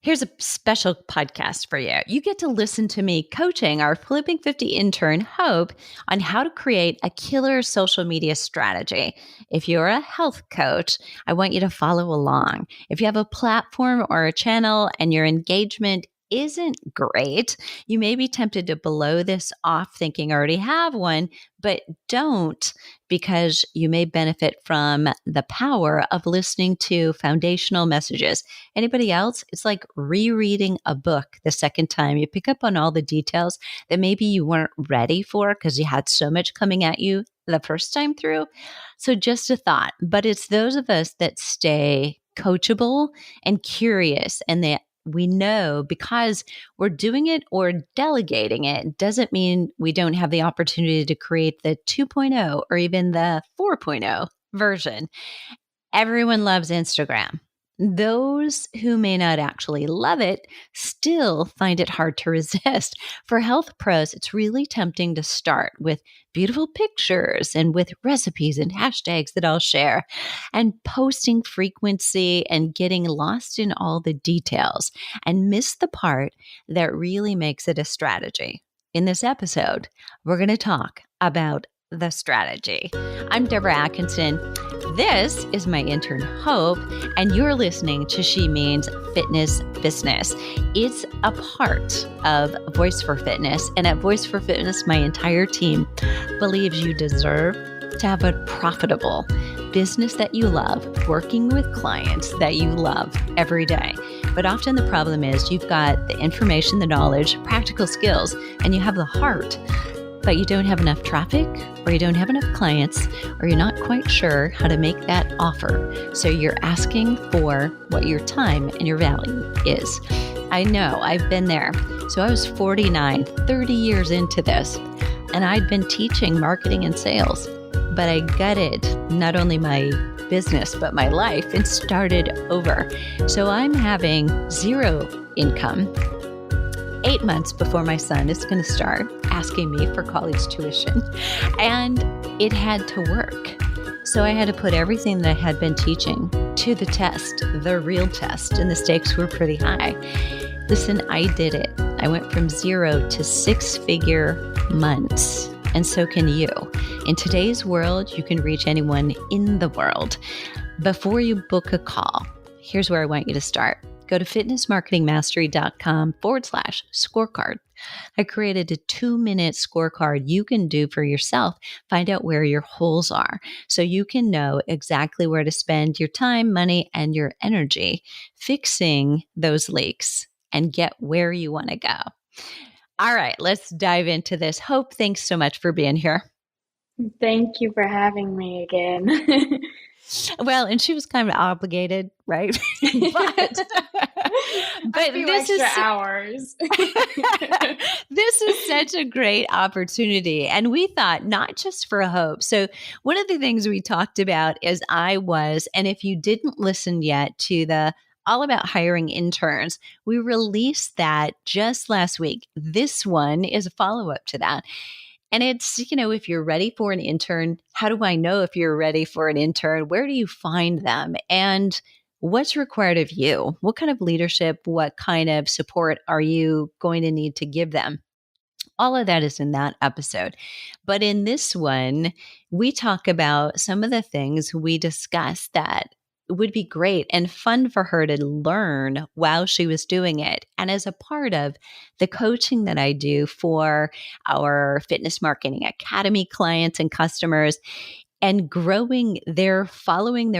Here's a special podcast for you. You get to listen to me coaching our Flipping 50 intern, Hope, on how to create a killer social media strategy. If you're a health coach, I want you to follow along. If you have a platform or a channel and your engagement isn't great, you may be tempted to blow this off thinking I already have one, but don't, because you may benefit from the power of listening to foundational messages. Anybody else? It's like rereading a book the second time. You pick up on all the details that maybe you weren't ready for because you had so much coming at you the first time through. So just a thought, but it's those of us that stay coachable and curious, and that we know because we're doing it or delegating it doesn't mean we don't have the opportunity to create the 2.0 or even the 4.0 version. Everyone loves Instagram. Those who may not actually love it still find it hard to resist. For health pros, it's really tempting to start with beautiful pictures and with recipes and hashtags that I'll share, and posting frequency and getting lost in all the details and miss the part that really makes it a strategy. In this episode, we're going to talk about the strategy. I'm Deborah Atkinson. This is my intern, Hope, and you're listening to She Means Fitness Business. It's a part of Voice for Fitness, and at Voice for Fitness, my entire team believes you deserve to have a profitable business that you love, working with clients that you love every day. But often the problem is you've got the information, the knowledge, practical skills, and you have the heart, but you don't have enough traffic, or you don't have enough clients, or you're not quite sure how to make that offer. So you're asking for what your time and your value is. I know, I've been there. So I was 49, 30 years into this, and I'd been teaching marketing and sales, but I gutted not only my business, but my life and started over. So I'm having zero income 8 months before my son is going to start asking me for college tuition, and it had to work. So I had to put everything that I had been teaching to the test, the real test, and the stakes were pretty high. Listen, I did it. I went from 0 to 6-figure months, and so can you. In today's world, you can reach anyone in the world. Before you book a call, here's where I want you to start. Go to fitnessmarketingmastery.com/scorecard. I created a 2-minute scorecard you can do for yourself. Find out where your holes are so you can know exactly where to spend your time, money, and your energy fixing those leaks and get where you want to go. All right, let's dive into this. Hope, thanks so much for being here. Thank you for having me again. Well, and she was kind of obligated, right? but this is hours. This is such a great opportunity. And we thought not just for Hope. So one of the things we talked about is and if you didn't listen yet to the all about hiring interns, we released that just last week. This one is a follow-up to that. And it's, if you're ready for an intern, how do I know if you're ready for an intern? Where do you find them? And what's required of you? What kind of leadership, what kind of support are you going to need to give them? All of that is in that episode. But in this one, we talk about some of the things we discussed that would be great and fun for her to learn while she was doing it. And as a part of the coaching that I do for our Fitness Marketing Academy clients and customers, and following their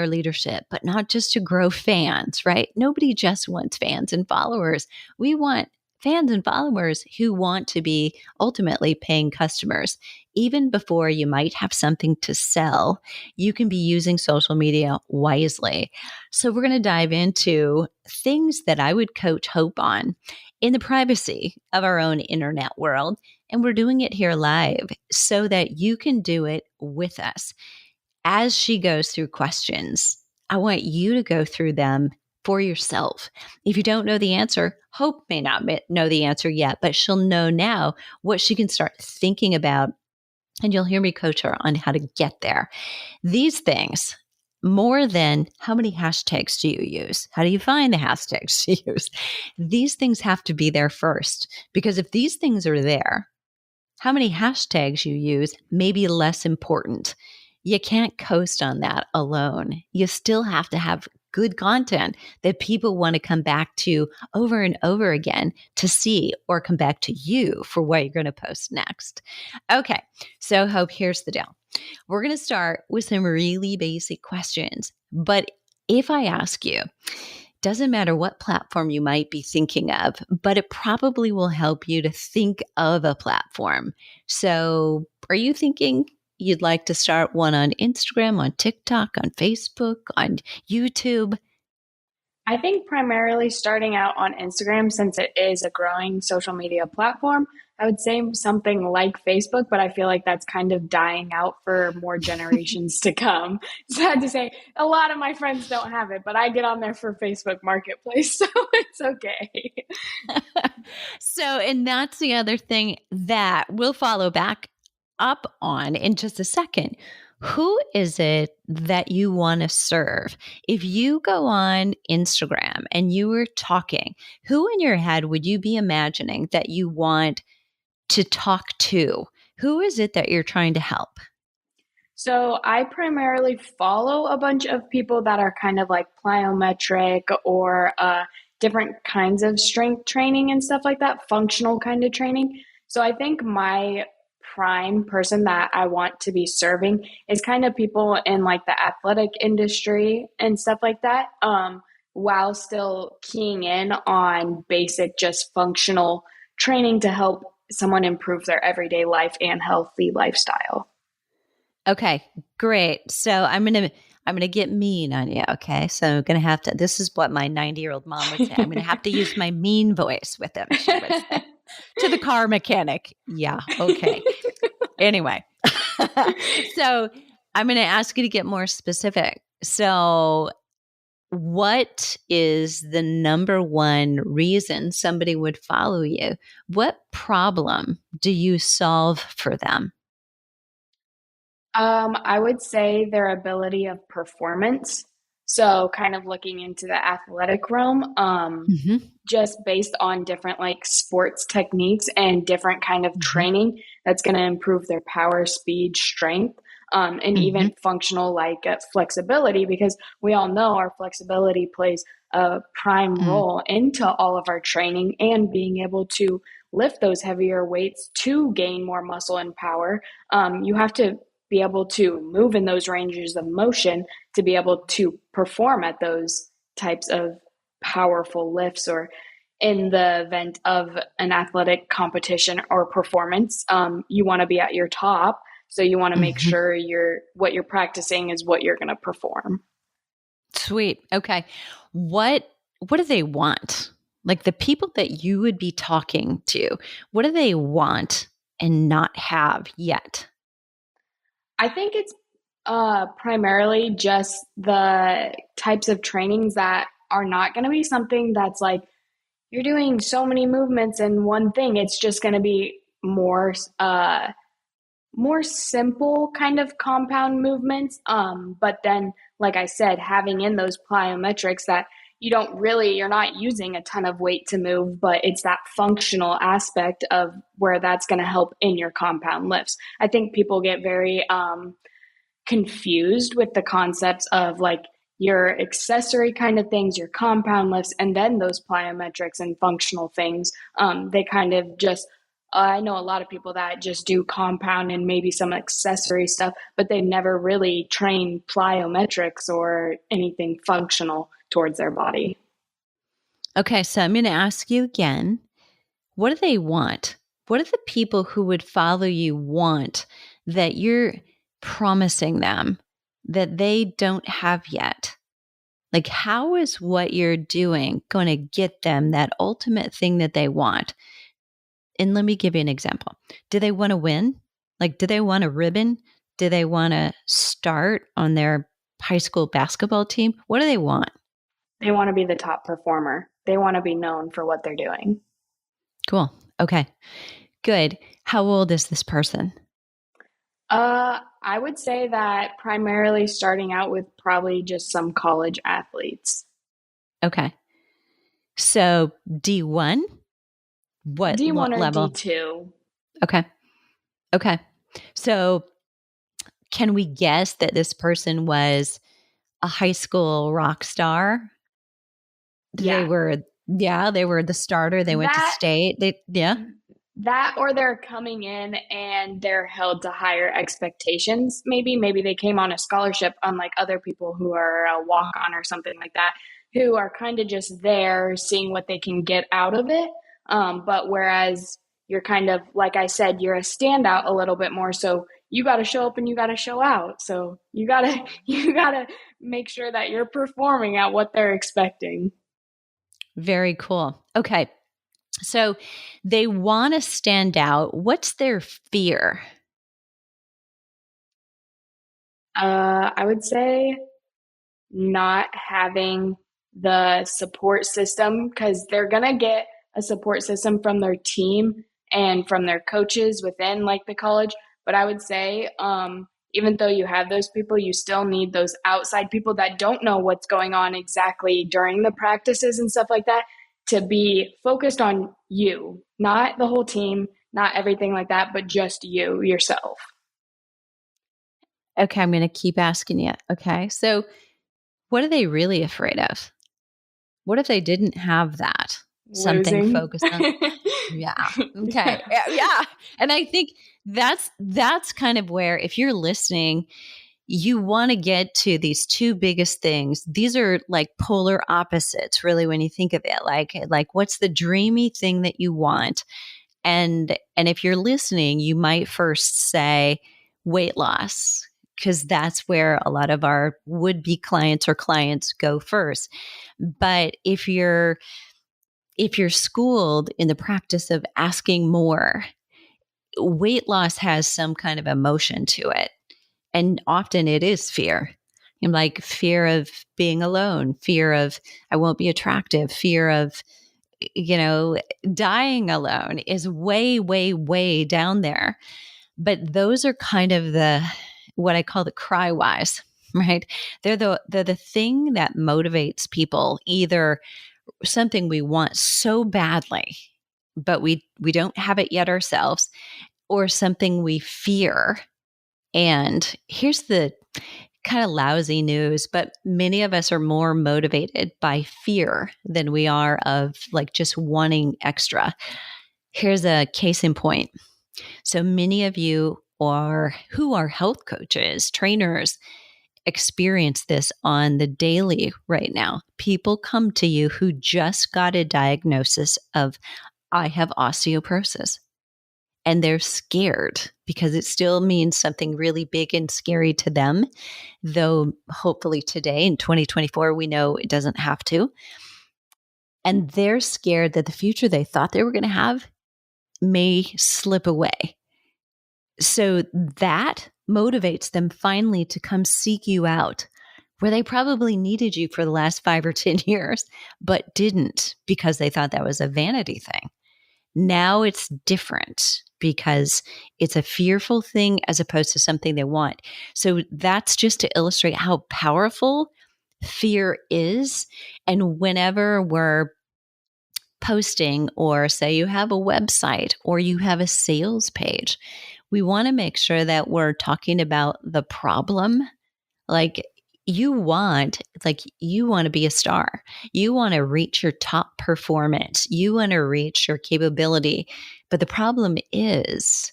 leadership, but not just to grow fans, right? Nobody just wants fans and followers. We want fans and followers who want to be ultimately paying customers. Even before you might have something to sell, you can be using social media wisely. So we're going to dive into things that I would coach Hope on in the privacy of our own internet world. And we're doing it here live so that you can do it with us. As she goes through questions, I want you to go through them for yourself. If you don't know the answer, Hope may not know the answer yet, but she'll know now what she can start thinking about, and you'll hear me coach her on how to get there. These things more than how many hashtags do you use? How do you find the hashtags to use? These things have to be there first, because if these things are there, how many hashtags you use may be less important. You can't coast on that alone. You still have to have good content that people want to come back to over and over again to see, or come back to you for what you're going to post next. Okay, so Hope, here's the deal. We're going to start with some really basic questions. But if I ask you, doesn't matter what platform you might be thinking of, but it probably will help you to think of a platform. So, are you thinking you'd like to start one on Instagram, on TikTok, on Facebook, on YouTube? I think primarily starting out on Instagram, since it is a growing social media platform. I would say something like Facebook, but I feel like that's kind of dying out for more generations to come. Sad to say, a lot of my friends don't have it, but I get on there for Facebook Marketplace, so it's okay. So, and that's the other thing that we'll follow back up on in just a second. Who is it that you want to serve? If you go on Instagram and you were talking, who in your head would you be imagining that you want to talk to? Who is it that you're trying to help? So I primarily follow a bunch of people that are kind of like plyometric or different kinds of strength training and stuff like that, functional kind of training. So I think my prime person that I want to be serving is kind of people in like the athletic industry and stuff like that, while still keying in on basic, just functional training to help someone improve their everyday life and healthy lifestyle. Okay, great. So I'm gonna get mean on you. Okay, so I'm gonna have to. This is what my 90-year-old mom would say. I'm gonna have to use my mean voice with him. She would say to the car mechanic. Yeah. Okay. Anyway, so I'm gonna ask you to get more specific. So, what is the number one reason somebody would follow you? What problem do you solve for them? I would say their ability of performance. So, kind of looking into the athletic realm, Hmm. just based on different like sports techniques and different kind of Hmm. training that's going to improve their power, speed, strength, and Hmm. even functional like flexibility. Because we all know our flexibility plays a prime role into all of our training and being able to lift those heavier weights to gain more muscle and power. You have to be able to move in those ranges of motion to be able to perform at those types of powerful lifts, or in the event of an athletic competition or performance, you want to be at your top. So you want to make Hmm. sure what you're practicing is what you're going to perform. Sweet. Okay. What do they want? Like the people that you would be talking to, what do they want and not have yet? I think it's primarily just the types of trainings that are not going to be something that's like you're doing so many movements in one thing. It's just going to be more simple kind of compound movements. But then, like I said, having in those plyometrics that you're not using a ton of weight to move, but it's that functional aspect of where that's going to help in your compound lifts. I think people get very confused with the concepts of like your accessory kind of things, your compound lifts, and then those plyometrics and functional things. They kind of just, I know a lot of people that just do compound and maybe some accessory stuff, but they never really train plyometrics or anything functional towards their body. Okay, so I'm going to ask you again, what do they want? What do the people who would follow you want that you're promising them that they don't have yet? Like, how is what you're doing going to get them that ultimate thing that they want? And let me give you an example. Do they want to win? Like, do they want a ribbon? Do they want to start on their high school basketball team? What do they want? They want to be the top performer. They want to be known for what they're doing. Cool. Okay. Good. How old is this person? I would say that primarily starting out with probably just some college athletes. Okay. So D1, what D1 or level? D2. Okay. Okay. So can we guess that this person was a high school rock star? They Yeah. were, yeah, they were the starter. They went to That state. Yeah. that or they're coming in and they're held to higher expectations. Maybe they came on a scholarship, unlike other people who are a walk on or something like that, who are kind of just there seeing what they can get out of it. But whereas you're kind of, like I said, you're a standout a little bit more, so you got to show up and you got to show out, so you got to make sure that you're performing at what they're expecting. Very cool. Okay. So they want to stand out. What's their fear? I would say not having the support system, because they're going to get a support system from their team and from their coaches within like the college. But I would say, even though you have those people, you still need those outside people that don't know what's going on exactly during the practices and stuff like that, to be focused on you, not the whole team, not everything like that, but just you yourself. Okay. I'm going to keep asking you. Okay. So what are they really afraid of? What if they didn't have that? Something Losing. focused on. Yeah. Okay. Yeah. Yeah. Yeah. And I think that's kind of where, if you're listening, you want to get to these two biggest things. These are like polar opposites, really, when you think of it. Like what's the dreamy thing that you want? And if you're listening, you might first say weight loss, because that's where a lot of our would-be clients or clients go first. But if you're schooled in the practice of asking more, weight loss has some kind of emotion to it. And often it is fear. Like fear of being alone, fear of I won't be attractive, fear of, you know, dying alone is way, way, way down there. But those are kind of the what I call the cry whys, right? They're the thing that motivates people, either something we want so badly, but we don't have it yet ourselves, or something we fear. And here's the kind of lousy news, but many of us are more motivated by fear than we are of like just wanting extra. Here's a case in point. So many of you are who are health coaches, trainers, experience this on the daily right now. People come to you who just got a diagnosis of I have osteoporosis, and they're scared because it still means something really big and scary to them, though hopefully today in 2024 we know it doesn't have to. And they're scared that the future they thought they were going to have may slip away. So that motivates them finally to come seek you out, where they probably needed you for the last 5 or 10 years, but didn't, because they thought that was a vanity thing. Now it's different because it's a fearful thing as opposed to something they want. So that's just to illustrate how powerful fear is. And whenever we're posting, or say you have a website or you have a sales page, we want to make sure that we're talking about the problem. Like you want to be a star. You want to reach your top performance. You want to reach your capability. But the problem is,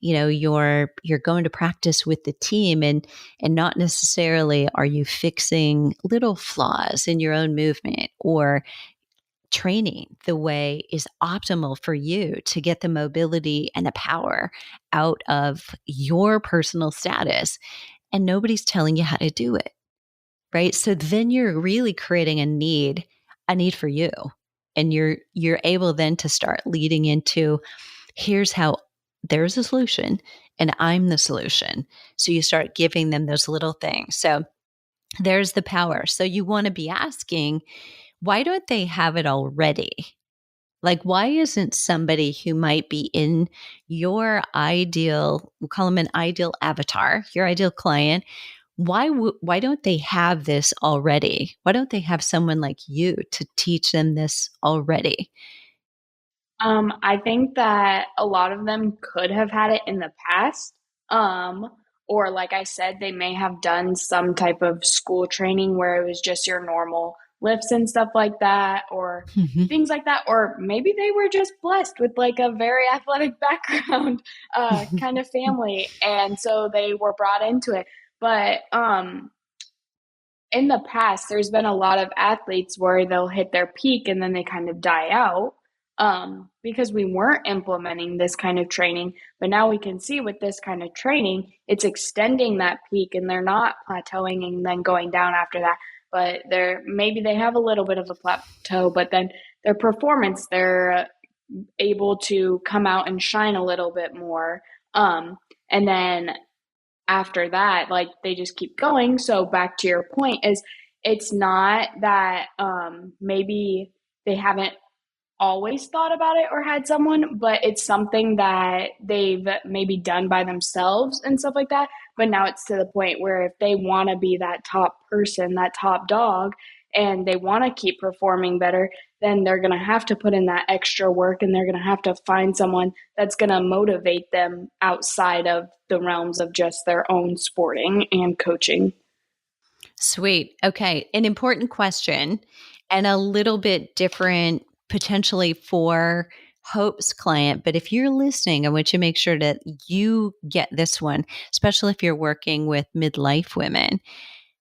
you're going to practice with the team, and not necessarily are you fixing little flaws in your own movement or training the way is optimal for you to get the mobility and the power out of your personal status, and nobody's telling you how to do it. Right. So then you're really creating a need for you. And you're able then to start leading into, here's how there's a solution and I'm the solution. So you start giving them those little things. So there's the power. So you want to be asking, why don't they have it already? Like, why isn't somebody who might be in your ideal, we'll call them an ideal avatar, your ideal client, why don't they have this already? Why don't they have someone like you to teach them this already? I think that a lot of them could have had it in the past. Um, or like I said, they may have done some type of school training where it was just your normal lifts and stuff like that, or Mhm. things like that. Or maybe they were just blessed with like a very athletic background, kind of family. And so they were brought into it. But in the past, there's been a lot of athletes where they'll hit their peak and then they kind of die out, because we weren't implementing this kind of training. But now we can see with this kind of training, it's extending that peak and they're not plateauing and then going down after that. But they're maybe they have a little bit of a plateau, but then their performance, they're able to come out and shine a little bit more. And then after that, like they just keep going. So back to your point is it's not that maybe they haven't always thought about it or had someone, but it's something that they've maybe done by themselves and stuff like that. But now it's to the point where if they want to be that top person, that top dog, and they want to keep performing better, then they're going to have to put in that extra work and they're going to have to find someone that's going to motivate them outside of the realms of just their own sporting and coaching. Sweet. Okay. An important question and a little bit different potentially for Hope's client. But if you're listening, I want you to make sure that you get this one, especially if you're working with midlife women.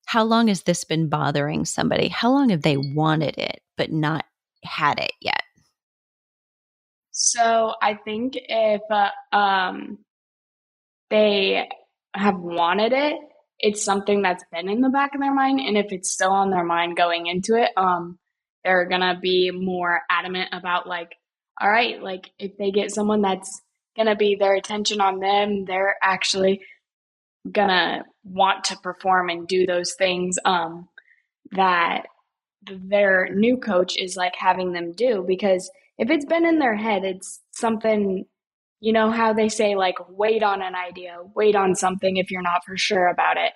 How long has this been bothering somebody? How long have they wanted it but not had it yet? So I think if they have wanted it, it's something that's been in the back of their mind. And if it's still on their mind going into it, they're gonna be more adamant about like, all right, like if they get someone that's gonna be their attention on them, they're actually gonna want to perform and do those things that their new coach is like having them do. Because if it's been in their head, it's something, you know how they say like wait on an idea, wait on something if you're not for sure about it.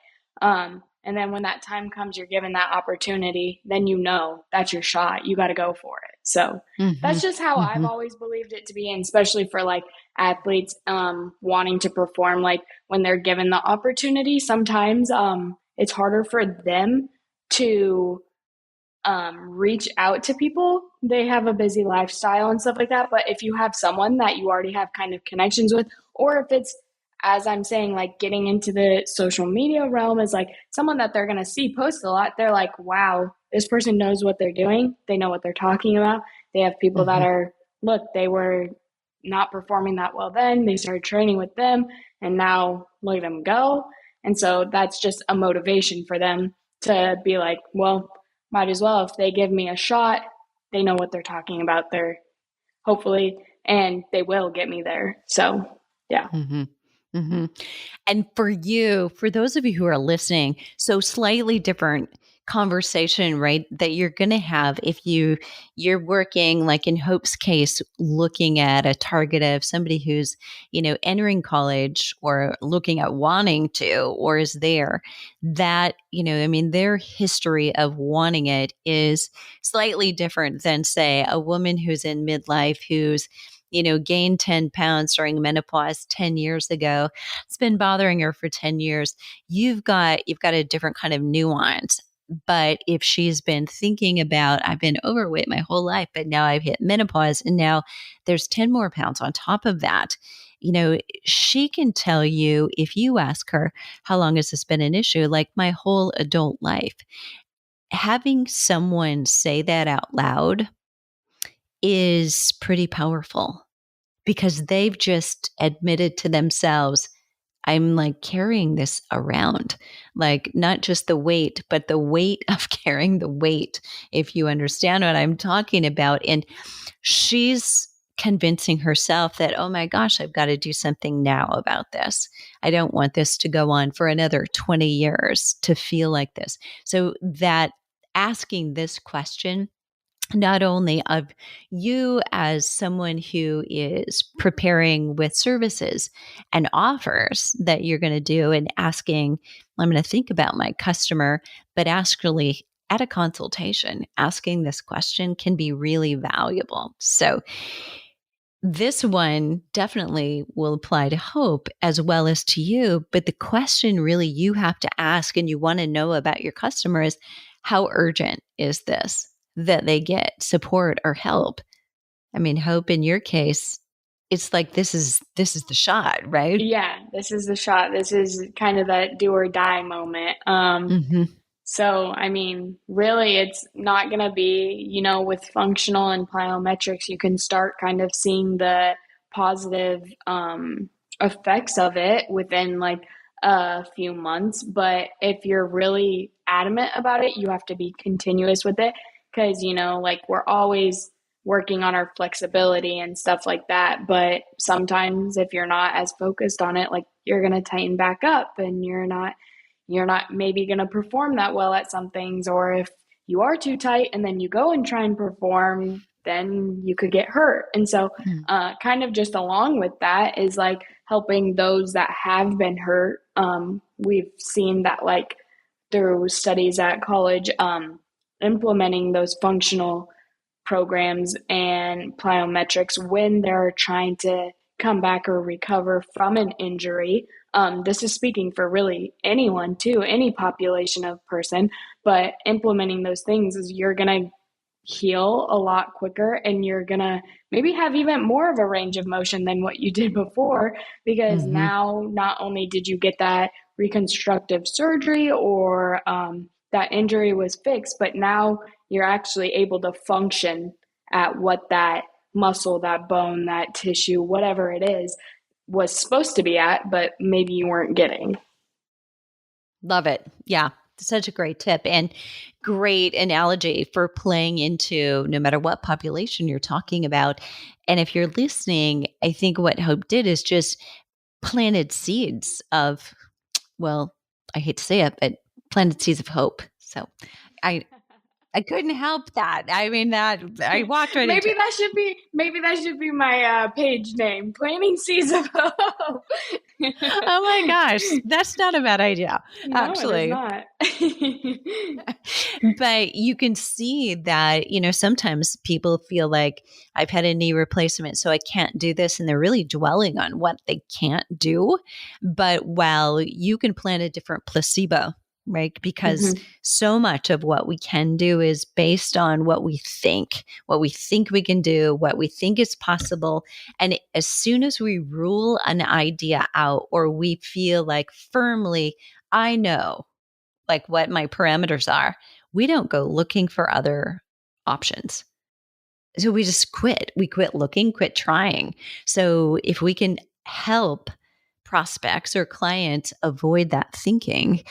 And then when that time comes, you're given that opportunity, then you know that's your shot. You got to go for it. So Mm-hmm. that's just how I've Mm-hmm. always believed it to be, and especially for like athletes wanting to perform, like when they're given the opportunity, sometimes it's harder for them to reach out to people. They have a busy lifestyle and stuff like that. But if you have someone that you already have kind of connections with, or if it's, as I'm saying, like getting into the social media realm, is like someone that they're going to see post a lot, they're like, wow, this person knows what they're doing. They know what they're talking about. They have people that Mm-hmm. are, look, they were not performing that well then. They started training with them and now look at them go. And so that's just a motivation for them to be like, well, might as well. If they give me a shot, they know what they're talking about. They're hopefully, and they will get me there. So, yeah. Mm-hmm. Mm-hmm. And for you, for those of you who are listening, so slightly different conversation, right? That you're going to have if you're working, like in Hope's case, looking at a target of somebody who's, entering college or looking at wanting to or is there, that, I mean, their history of wanting it is slightly different than, say, a woman who's in midlife who's gained 10 pounds during menopause 10 years ago. It's been bothering her for 10 years. You've got a different kind of nuance. But if she's been thinking about, I've been overweight my whole life, but now I've hit menopause and now there's 10 more pounds on top of that, she can tell you if you ask her, how long has this been an issue? Like my whole adult life. Having someone say that out loud is pretty powerful because they've just admitted to themselves, I'm like carrying this around, like not just the weight, but the weight of carrying the weight, if you understand what I'm talking about. And she's convincing herself that, oh my gosh, I've got to do something now about this. I don't want this to go on for another 20 years to feel like this. So that asking this question not only of you as someone who is preparing with services and offers that you're going to do and asking, I'm going to think about my customer, but actually at a consultation, asking this question can be really valuable. So, this one definitely will apply to Hope as well as to you. But the question really you have to ask and you want to know about your customer is, how urgent is this that they get support or help? I mean, Hope, in your case, it's like this is the shot, right? Yeah, this is the shot. This is kind of that do or die moment. Hmm. So, I mean, really, it's not going to be, with functional and plyometrics, you can start kind of seeing the positive effects of it within like a few months. But if you're really adamant about it, you have to be continuous with it because, like we're always working on our flexibility and stuff like that. But sometimes if you're not as focused on it, like you're going to tighten back up and you're not maybe going to perform that well at some things, or if you are too tight and then you go and try and perform, then you could get hurt. And so kind of just along with that is like helping those that have been hurt. We've seen that like through studies at college, implementing those functional programs and plyometrics when they're trying to come back or recover from an injury. This is speaking for really anyone too, any population of person, but implementing those things is you're going to heal a lot quicker and you're going to maybe have even more of a range of motion than what you did before because Hmm. now not only did you get that reconstructive surgery or that injury was fixed, but now you're actually able to function at what that muscle, that bone, that tissue, whatever it is, was supposed to be at, but maybe you weren't getting. Love it. Yeah. Such a great tip and great analogy for playing into no matter what population you're talking about. And if you're listening, I think what Hope did is just planted seeds of, well, I hate to say it, but planted seeds of hope. So I I couldn't help that. I mean, that I walked right into maybe it. that should be my page name, planting seeds of hope. Oh my gosh, that's not a bad idea, No, it is actually. not. But you can see that, sometimes people feel like I've had a knee replacement, so I can't do this. And they're really dwelling on what they can't do. But while you can plant a different placebo, right? Because Mm-hmm. so much of what we can do is based on what we think we can do, what we think is possible. And as soon as we rule an idea out or we feel like firmly, I know like what my parameters are, we don't go looking for other options. So we just quit. We quit looking, quit trying. So if we can help prospects or clients avoid that thinking,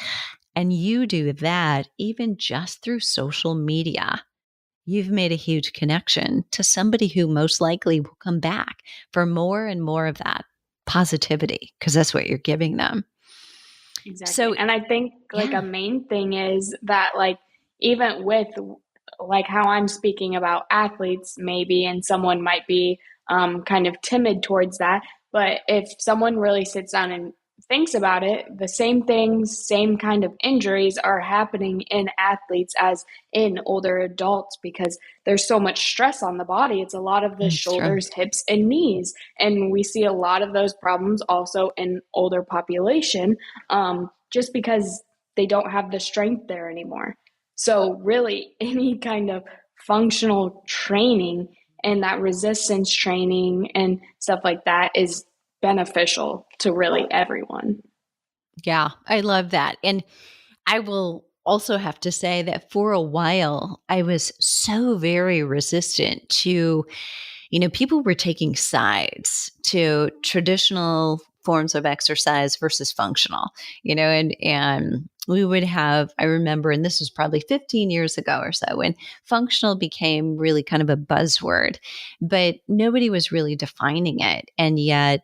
and you do that even just through social media, you've made a huge connection to somebody who most likely will come back for more and more of that positivity because that's what you're giving them. Exactly. So, And I think like a yeah. main thing is that like even with like how I'm speaking about athletes maybe and someone might be kind of timid towards that, but if someone really sits down and thinks about it, the same things, same kind of injuries are happening in athletes as in older adults because there's so much stress on the body. It's a lot of the It's true. shoulders, hips, and knees. And we see a lot of those problems also in older population, just because they don't have the strength there anymore. So, really, any kind of functional training and that resistance training and stuff like that is beneficial to really everyone. Yeah, I love that. And I will also have to say that for a while, I was so very resistant to, people were taking sides to traditional forms of exercise versus functional, and we would have, I remember, and this was probably 15 years ago or so, when functional became really kind of a buzzword, but nobody was really defining it. And yet,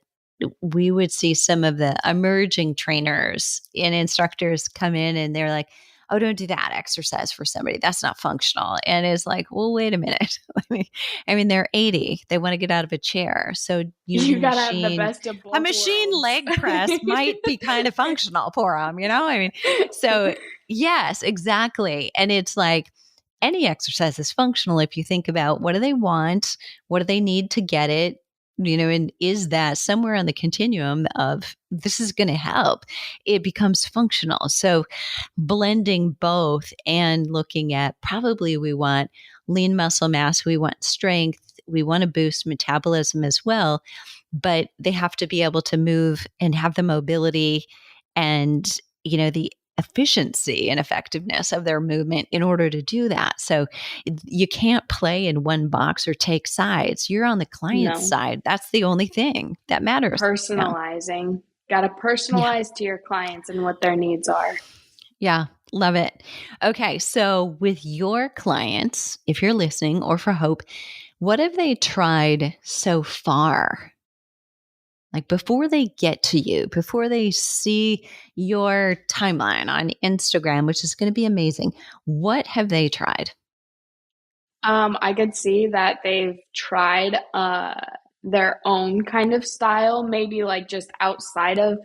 we would see some of the emerging trainers and instructors come in and they're like, oh, don't do that exercise for somebody. That's not functional. And it's like, well, wait a minute. I mean, they're 80. They want to get out of a chair. So using You got to have the best of a both machine worlds. leg press might be kind of functional for them, I mean, so yes, exactly. And it's like any exercise is functional if you think about what do they want? What do they need to get it? And is that somewhere on the continuum of this is going to help? It becomes functional. So blending both and looking at probably we want lean muscle mass, we want strength, we want to boost metabolism as well, but they have to be able to move and have the mobility and, the efficiency and effectiveness of their movement in order to do that. So you can't play in one box or take sides. You're on the client's No. side. That's the only thing that matters. Personalizing. Got to Yeah. personalize to your clients and what their needs are. Yeah. Love it. Okay. So with your clients, if you're listening, or for Hope, what have they tried so far? Like before they get to you, before they see your timeline on Instagram, which is going to be amazing, what have they tried? I could see that they've tried their own kind of style, maybe like just outside of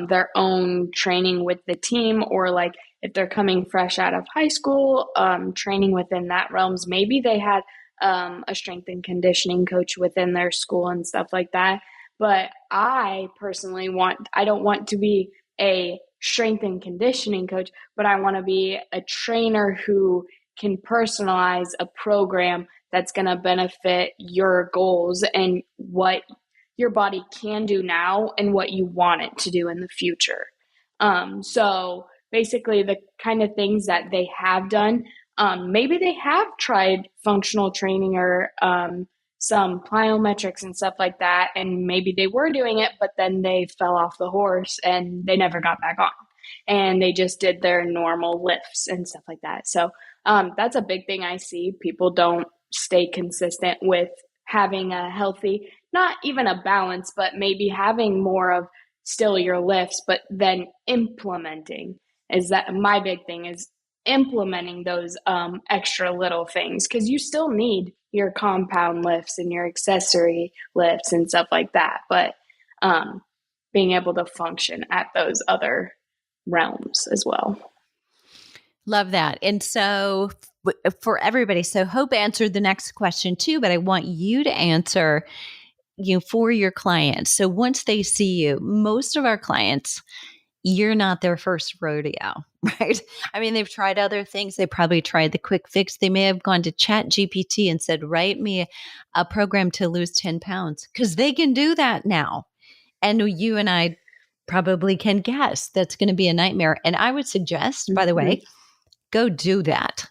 their own training with the team, or like if they're coming fresh out of high school, training within that realms. Maybe they had a strength and conditioning coach within their school and stuff like that. But I personally I don't want to be a strength and conditioning coach, but I want to be a trainer who can personalize a program that's going to benefit your goals and what your body can do now and what you want it to do in the future. So basically, the kind of things that they have done, maybe they have tried functional training or some plyometrics and stuff like that, and maybe they were doing it, but then they fell off the horse and they never got back on. And they just did their normal lifts and stuff like that. So that's a big thing I see. People don't stay consistent with having a healthy, not even a balance, but maybe having more of still your lifts, but then implementing is that my big thing is implementing those extra little things, because you still need your compound lifts and your accessory lifts and stuff like that. But being able to function at those other realms as well. Love that. And so for everybody, so Hope answered the next question too, but I want you to answer, for your clients. So once they see you, most of our clients, you're not their first rodeo, right? I mean, they've tried other things. They probably tried the quick fix. They may have gone to Chat GPT and said, write me a program to lose 10 pounds, because they can do that now. And you and I probably can guess that's going to be a nightmare. And I would suggest, by the way, go do that.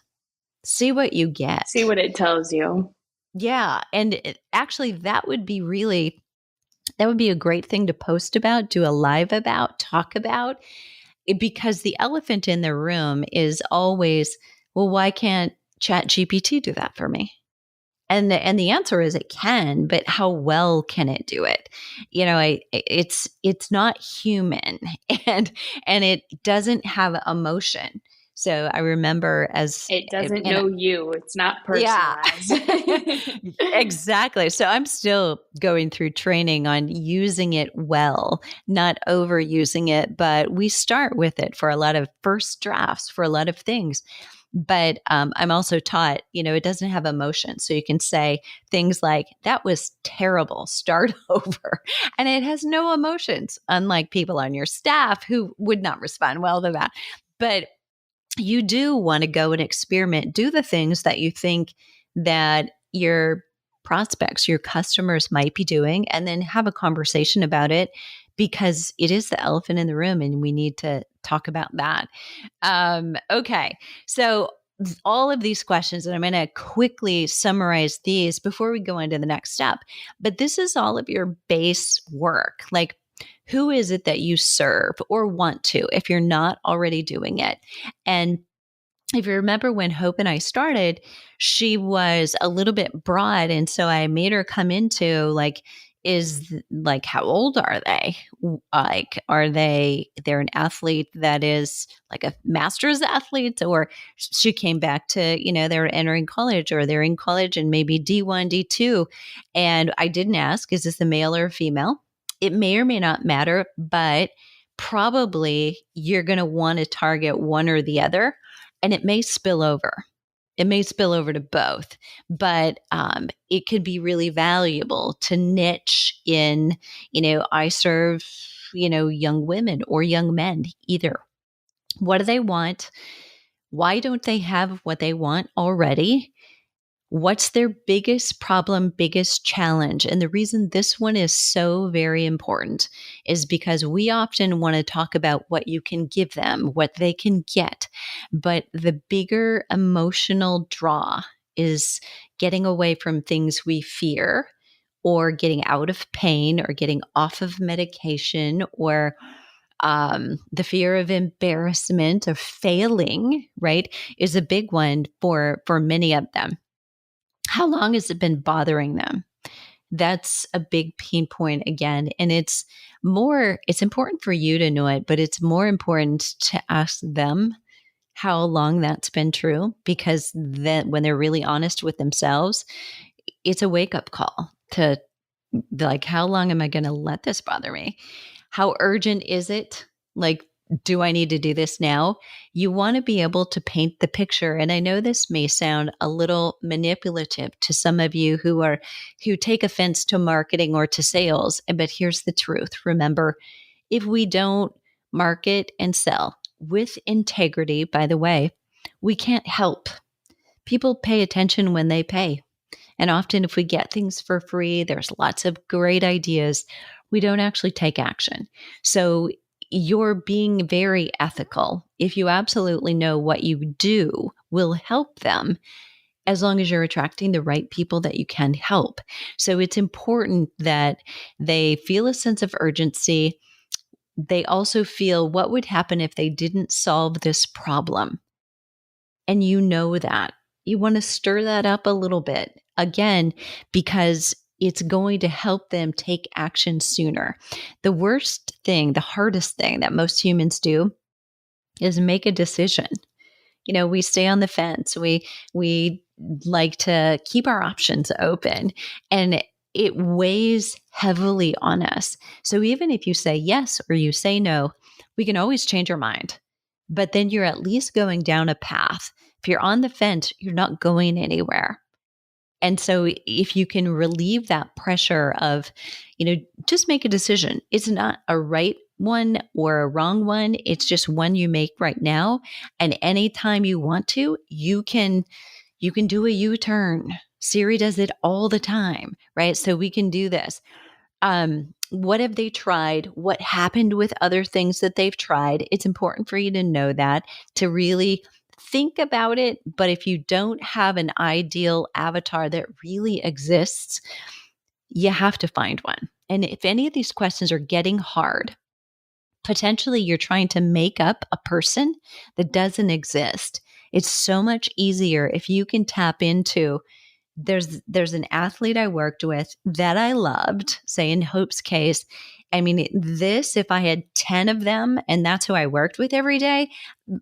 See what you get. See what it tells you. Yeah. And actually, that would be a great thing to post about, do a live about, talk about, because the elephant in the room is always, well, why can't Chat GPT do that for me? And the answer is it can, but how well can it do it? It's not human, and it doesn't have emotion. So I remember it doesn't know you. It's not personalized. Yeah. Exactly. So I'm still going through training on using it well, not overusing it, but we start with it for a lot of first drafts for a lot of things. But I'm also taught, it doesn't have emotion. So you can say things like, that was terrible, start over. And it has no emotions, unlike people on your staff who would not respond well to that. But you do want to go and experiment, do the things that you think that your prospects, your customers might be doing, and then have a conversation about it, because it is the elephant in the room and we need to talk about that. Okay. So all of these questions, and I'm going to quickly summarize these before we go into the next step, but this is all of your base work. Like, who is it that you serve or want to, if you're not already doing it? And if you remember when Hope and I started, she was a little bit broad. And so I made her come into like, is like, how old are they? Like, they're an athlete that is like a master's athlete, or she came back to, they're entering college, or they're in college and maybe D1, D2. And I didn't ask, is this a male or a female? It may or may not matter, but probably you're going to want to target one or the other, and it may spill over. It may spill over to both, but it could be really valuable to niche in, I serve, young women or young men, either. What do they want? Why don't they have what they want already? What's their biggest problem, biggest challenge? And the reason this one is so very important is because we often want to talk about what you can give them, what they can get. But the bigger emotional draw is getting away from things we fear, or getting out of pain, or getting off of medication, or the fear of embarrassment, of failing, right, is a big one for many of them. How long has it been bothering them? That's a big pain point again. And it's important for you to know it, but it's more important to ask them how long that's been true, because then when they're really honest with themselves, it's a wake up call to, like, how long am I going to let this bother me? How urgent is it? Like, do I need to do this now? You want to be able to paint the picture. And I know this may sound a little manipulative to some of you who take offense to marketing or to sales, but here's the truth. Remember, if we don't market and sell with integrity, by the way, we can't help. People pay attention when they pay. And often, if we get things for free, there's lots of great ideas. We don't actually take action. So you're being very ethical if you absolutely know what you do will help them, as long as you're attracting the right people that you can help. So it's important that they feel a sense of urgency. They also feel, what would happen if they didn't solve this problem? And that. You want to stir that up a little bit, again, because it's going to help them take action sooner. The worst thing, the hardest thing that most humans do is make a decision. We stay on the fence. We like to keep our options open, and it weighs heavily on us. So even if you say yes or you say no, we can always change our mind. But then you're at least going down a path. If you're on the fence, you're not going anywhere. And so if you can relieve that pressure of, just make a decision. It's not a right one or a wrong one. It's just one you make right now. And anytime you want to, you can do a U-turn. Siri does it all the time, right? So we can do this. What have they tried? What happened with other things that they've tried? It's important for you to know that, to really think about it. But if you don't have an ideal avatar that really exists, you have to find one. And if any of these questions are getting hard, potentially you're trying to make up a person that doesn't exist. It's so much easier if you can tap into, there's an athlete I worked with that I loved, say in Hope's case. I mean, if I had 10 of them and that's who I worked with every day,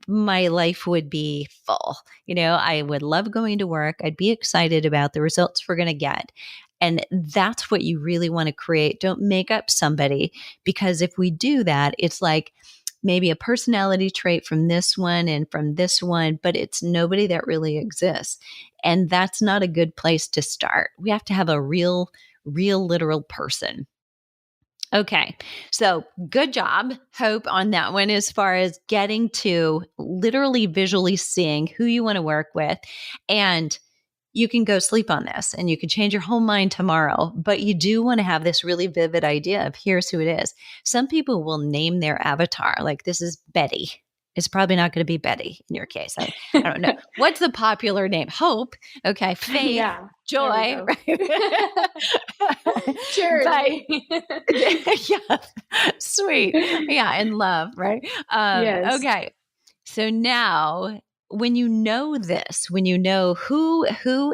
my life would be full. I would love going to work. I'd be excited about the results we're going to get. And that's what you really want to create. Don't make up somebody, because if we do that, it's like maybe a personality trait from this one and from this one, but it's nobody that really exists. And that's not a good place to start. We have to have a real literal person. Okay. So good job, Hope, on that one, as far as getting to literally visually seeing who you want to work with. And you can go sleep on this and you can change your whole mind tomorrow, but you do want to have this really vivid idea of, here's who it is. Some people will name their avatar, like, this is Betty. It's probably not going to be Betty in your case. I don't know. What's the popular name? Hope. Okay. Faith. Yeah, joy. Right? Charity. Yeah. Sweet. Yeah. And love. Right. Yes. Okay. So now when you know this, when you know who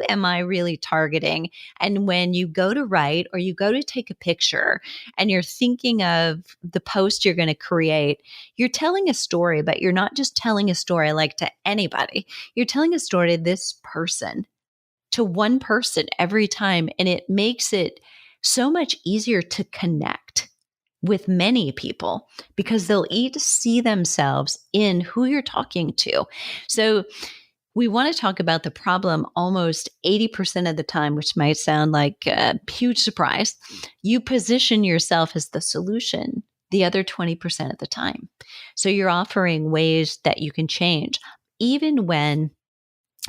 am I really targeting, and when you go to write or you go to take a picture and you're thinking of the post you're going to create, you're telling a story, but you're not just telling a story like to anybody. You're telling a story to this person, to one person every time, and it makes it so much easier to connect with many people because they'll each see themselves in who you're talking to. So we want to talk about the problem almost 80% of the time, which might sound like a huge surprise. You position yourself as the solution the other 20% of the time. So you're offering ways that you can change, even when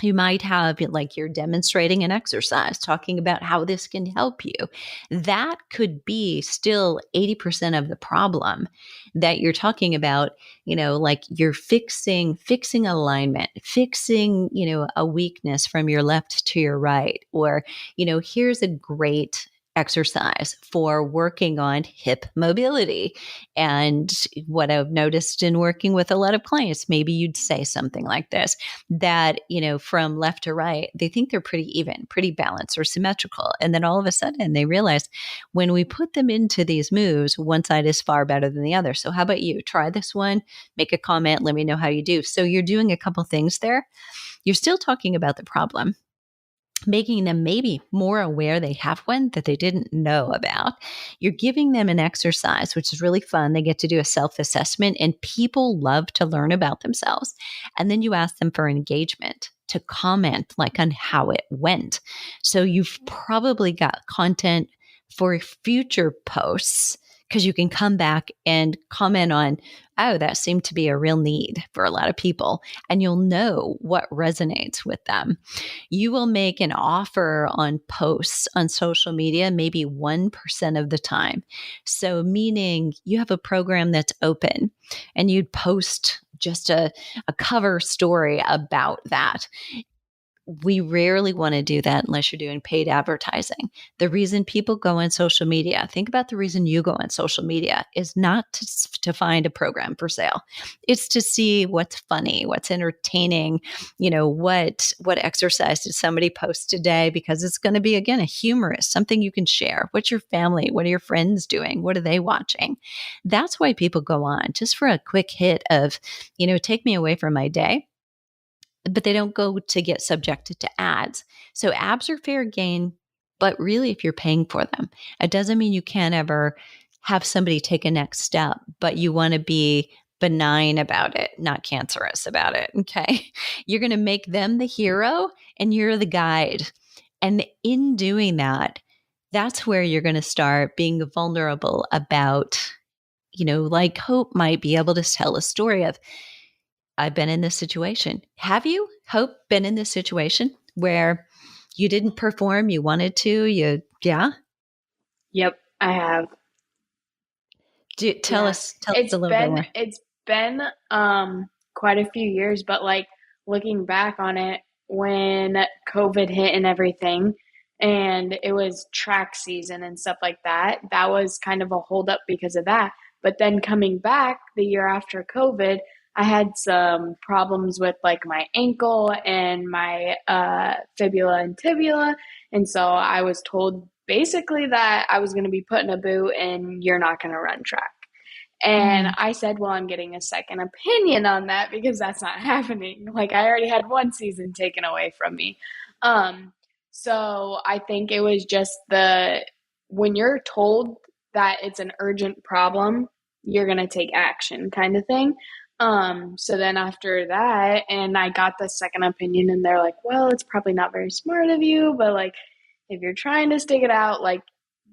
you might have, like, you're demonstrating an exercise, talking about how this can help you. That could be still 80% of the problem that you're talking about. Like you're fixing alignment, fixing, a weakness from your left to your right, or, here's a great exercise for working on hip mobility. And what I've noticed in working with a lot of clients, maybe you'd say something like this, that, from left to right, they think they're pretty even, pretty balanced or symmetrical. And then all of a sudden they realize when we put them into these moves, one side is far better than the other. So how about you try this one, make a comment, let me know how you do. So you're doing a couple things there. You're still talking about the problem, making them maybe more aware they have one that they didn't know about. You're giving them an exercise, which is really fun. They get to do a self-assessment, and people love to learn about themselves. And then you ask them for engagement, to comment like on how it went. So you've probably got content for future posts because you can come back and comment on, oh, that seemed to be a real need for a lot of people. And you'll know what resonates with them. You will make an offer on posts on social media maybe 1% of the time. So, meaning you have a program that's open and you'd post just a cover story about that. We rarely want to do that unless you're doing paid advertising. The reason people go on social media, think about the reason you go on social media, is not to find a program for sale. It's to see what's funny, what's entertaining, what exercise did somebody post today, because it's going to be, again, a humorous, something you can share. What's your family? What are your friends doing? What are they watching? That's why people go on, just for a quick hit of, take me away from my day. But they don't go to get subjected to ads. So ads are fair game, but really if you're paying for them, it doesn't mean you can't ever have somebody take a next step, but you want to be benign about it, not cancerous about it. Okay. You're going to make them the hero and you're the guide. And in doing that, that's where you're going to start being vulnerable about, like Hope might be able to tell a story of, I've been in this situation. Have you, Hope, been in this situation where you didn't perform, you wanted to, yeah? Yep, I have. Tell Yeah. us It's a little bit been more. it's been quite a few years, but like looking back on it, when COVID hit and everything, and it was track season and stuff like that, that was kind of a holdup because of that. But then coming back the year after COVID, I had some problems with like my ankle and my fibula and tibia. And so I was told basically that I was going to be put in a boot and you're not going to run track. And Mm. I said, well, I'm getting a second opinion on that because that's not happening. Like I already had one season taken away from me. Um, so I think it was just when you're told that it's an urgent problem, you're going to take action kind of thing. So then after that, and I got the second opinion and they're like, well, it's probably not very smart of you, but like, if you're trying to stick it out, like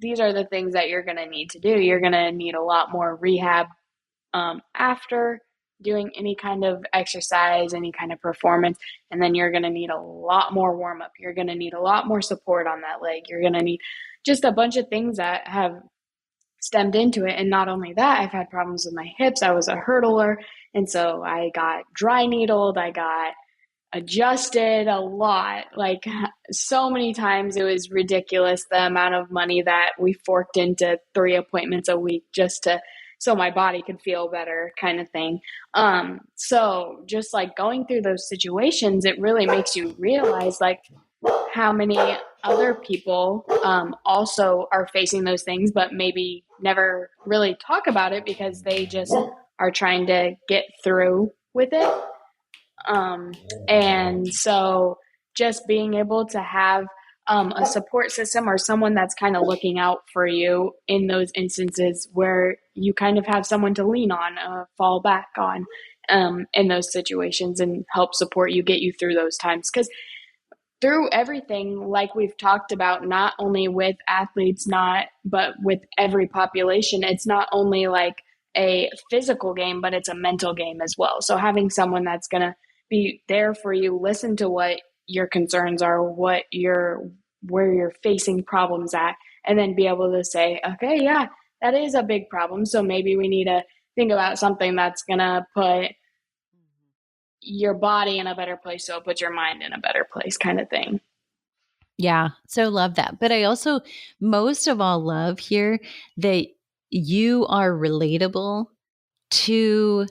these are the things that you're going to need to do. You're going to need a lot more rehab after doing any kind of exercise, any kind of performance. And then you're going to need a lot more warm up. You're going to need a lot more support on that leg. You're going to need just a bunch of things that have stemmed into it. And not only that, I've had problems with my hips. I was a hurdler. And so I got dry needled. I got adjusted a lot, like so many times. It was ridiculous the amount of money that we forked into 3 appointments a week just to so my body could feel better kind of thing. So just like going through those situations, it really makes you realize like how many other people also are facing those things, but maybe never really talk about it because they just are trying to get through with it. And so just being able to have a support system or someone that's kind of looking out for you in those instances where you kind of have someone to lean on, fall back on in those situations and help support you, get you through those times. Because through everything, like we've talked about, not only with athletes, but with every population, it's not only like a physical game, but it's a mental game as well. So having someone that's going to be there for you, listen to what your concerns are, where you're facing problems at, and then be able to say, okay, yeah, that is a big problem. So maybe we need to think about something that's going to put your body in a better place, so it puts your mind in a better place, kind of thing. Yeah. So love that. But I also most of all love here that you are relatable to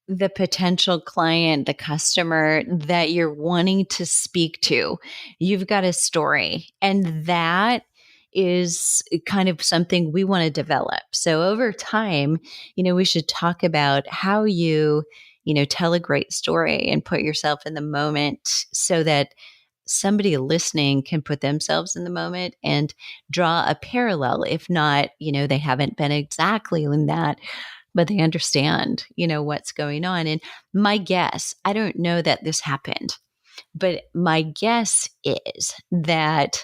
the potential client, the customer that you're wanting to speak to. You've got a story, and that is kind of something we want to develop. So over time, we should talk about how you tell a great story and put yourself in the moment so that somebody listening can put themselves in the moment and draw a parallel. If not, they haven't been exactly in that, but they understand, what's going on. And my guess, I don't know that this happened, but my guess is that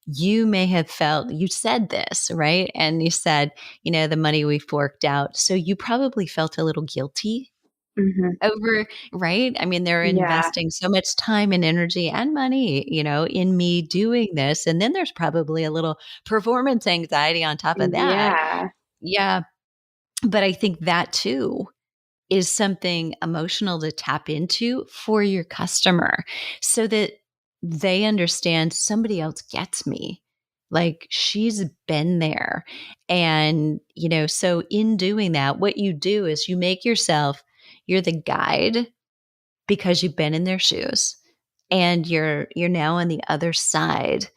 you may have felt, you said this, right? And you said, the money we forked out. So you probably felt a little guilty Mm-hmm. over, right? I mean, they're Yeah. investing so much time and energy and money, in me doing this. And then there's probably a little performance anxiety on top of that. Yeah. Yeah. But I think that too is something emotional to tap into for your customer so that they understand somebody else gets me. Like she's been there. And, so in doing that, what you do is you make yourself, you're the guide because you've been in their shoes and you're now on the other side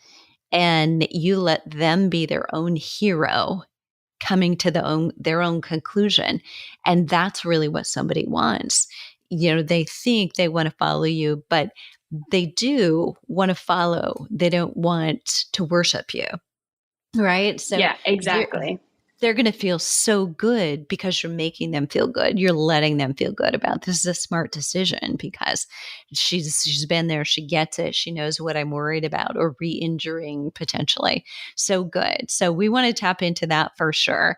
and you let them be their own hero coming to their own conclusion. And that's really what somebody wants. They think they want to follow you, but they do want to follow. They don't want to worship you. Right. So Yeah, exactly. they're going to feel so good because you're making them feel good. You're letting them feel good about this is a smart decision because she's been there. She gets it. She knows what I'm worried about or re-injuring potentially. So good. So we want to tap into that for sure.